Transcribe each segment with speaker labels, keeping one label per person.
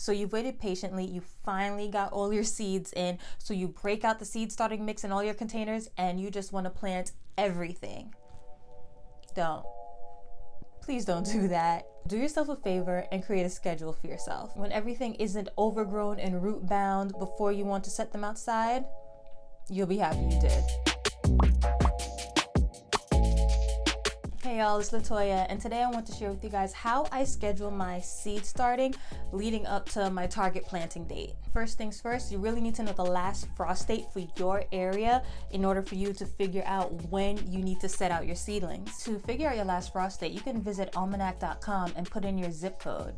Speaker 1: So you've waited patiently, you finally got all your seeds in, so you break out the seed starting mix in all your containers and you just want to plant everything. Don't. Please don't do that. Do yourself a favor and create a schedule for yourself. When everything isn't overgrown and root bound before you want to set them outside, you'll be happy you did. Hey y'all, it's Latoya, and today I want to share with you guys how I schedule my seed starting leading up to my target planting date. First things first, you really need to know the last frost date for your area in order for you to figure out when you need to set out your seedlings. To figure out your last frost date, you can visit almanac.com and put in your zip code.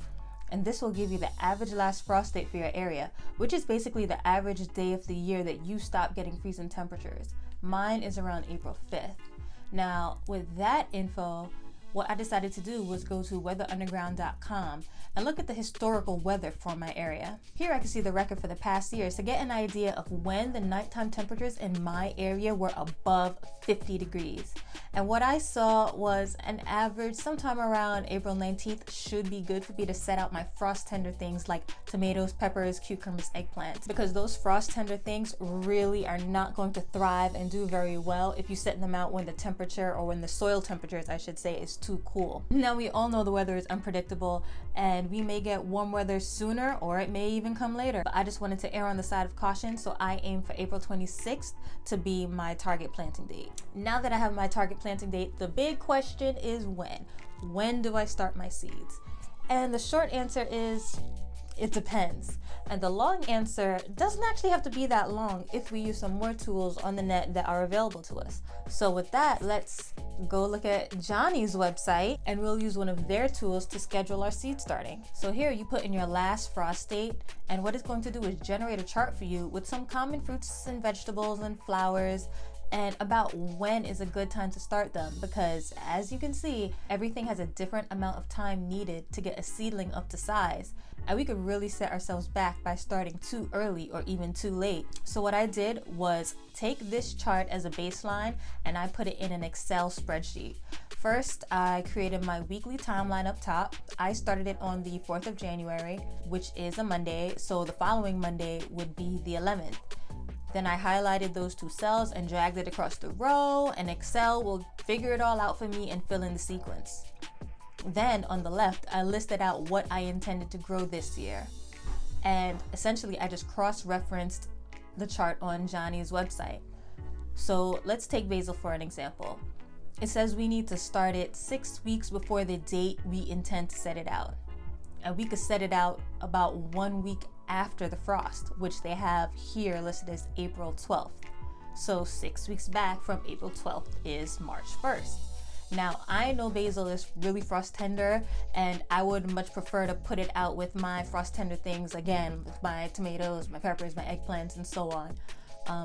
Speaker 1: And this will give you the average last frost date for your area, which is basically the average day of the year that you stop getting freezing temperatures. Mine is around April 5th. Now, with that info, what I decided to do was go to weatherunderground.com and look at the historical weather for my area. Here I can see the record for the past years to get an idea of when the nighttime temperatures in my area were above 50 degrees. And what I saw was an average sometime around April 19th should be good for me to set out my frost tender things like tomatoes, peppers, cucumbers, eggplants, because those frost tender things really are not going to thrive and do very well if you set them out when the temperature, or when the soil temperatures I should say, is too cool. Now we all know the weather is unpredictable and we may get warm weather sooner or it may even come later. But I just wanted to err on the side of caution, so I aim for April 26th to be my target planting date. Now that I have my target planting date, the big question is when. When do I start my seeds? And the short answer is it depends. And the long answer doesn't actually have to be that long if we use some more tools on the net that are available to us. So with that, let's go look at Johnny's website and we'll use one of their tools to schedule our seed starting. So here you put in your last frost date, and what it's going to do is generate a chart for you with some common fruits and vegetables and flowers, and about when is a good time to start them, because as you can see, everything has a different amount of time needed to get a seedling up to size, and we could really set ourselves back by starting too early or even too late. So what I did was take this chart as a baseline and I put it in an Excel spreadsheet. First, I created my weekly timeline up top. I started it on the 4th of January, which is a Monday, so the following Monday would be the 11th. Then I highlighted those two cells and dragged it across the row, and Excel will figure it all out for me and fill in the sequence. Then on the left, I listed out what I intended to grow this year. And essentially, I just cross-referenced the chart on Johnny's website. So let's take basil for an example. It says we need to start it 6 weeks before the date we intend to set it out. And we could set it out about 1 week after the frost, which they have here listed as April 12th. So 6 weeks back from April 12th is March 1st. Now, I know basil is really frost tender, and I would much prefer to put it out with my frost tender things, again, with my tomatoes, my peppers, my eggplants, and so on.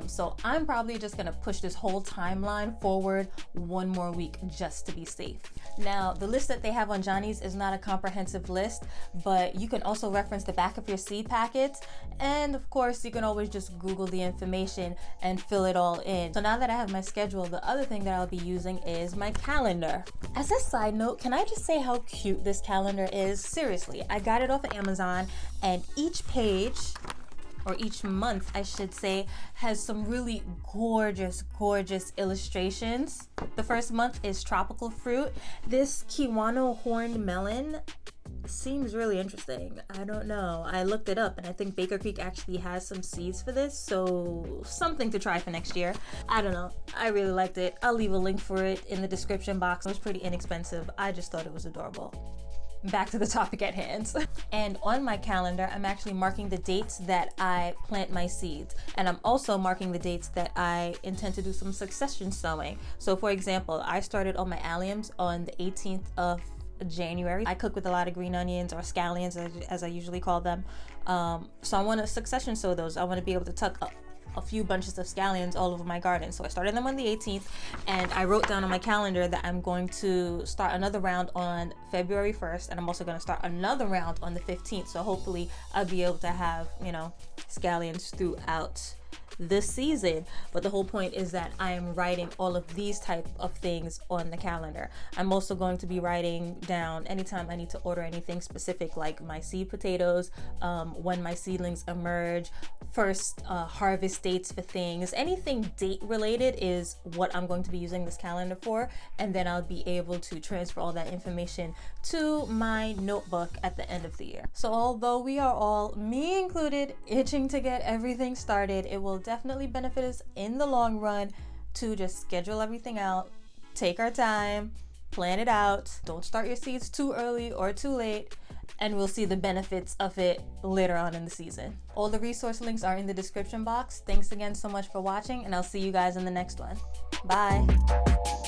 Speaker 1: So I'm probably just gonna push this whole timeline forward 1 more week just to be safe. Now, the list that they have on Johnny's is not a comprehensive list, but you can also reference the back of your seed packets. And of course, you can always just Google the information and fill it all in. So now that I have my schedule, the other thing that I'll be using is my calendar. As a side note, can I just say how cute this calendar is? Seriously, I got it off of Amazon, and each page, or each month I should say, has some really gorgeous illustrations. The first month is tropical fruit. This Kiwano horned melon seems really interesting. I don't know. I looked it up and I think Baker Creek actually has some seeds for this, so something to try for next year. I don't know. I really liked it. I'll leave a link for it in the description box. It was pretty inexpensive. I just thought it was adorable. Back to the topic at hand. And on my calendar, I'm actually marking the dates that I plant my seeds. And I'm also marking the dates that I intend to do some succession sowing. So for example, I started on my alliums on the 18th of January. I cook with a lot of green onions, or scallions as I usually call them. So I want to succession sow those. I want to be able to tuck up a few bunches of scallions all over my garden. So I started them on the 18th, and I wrote down on my calendar that I'm going to start another round on February 1st, and I'm also going to start another round on the 15th. So hopefully I'll be able to have, scallions throughout this season. But the whole point is that I am writing all of these type of things on the calendar. I'm also going to be writing down anytime I need to order anything specific, like my seed potatoes, when my seedlings emerge, first harvest dates for things. Anything date related is what I'm going to be using this calendar for, and then I'll be able to transfer all that information to my notebook at the end of the year. So although we are all, me included, itching to get everything started, it will definitely benefit us in the long run to just schedule everything out, take our time, plan it out. Don't start your seeds too early or too late, and we'll see the benefits of it later on in the season. All the resource links are in the description box. Thanks again so much for watching, and I'll see you guys in the next one. Bye.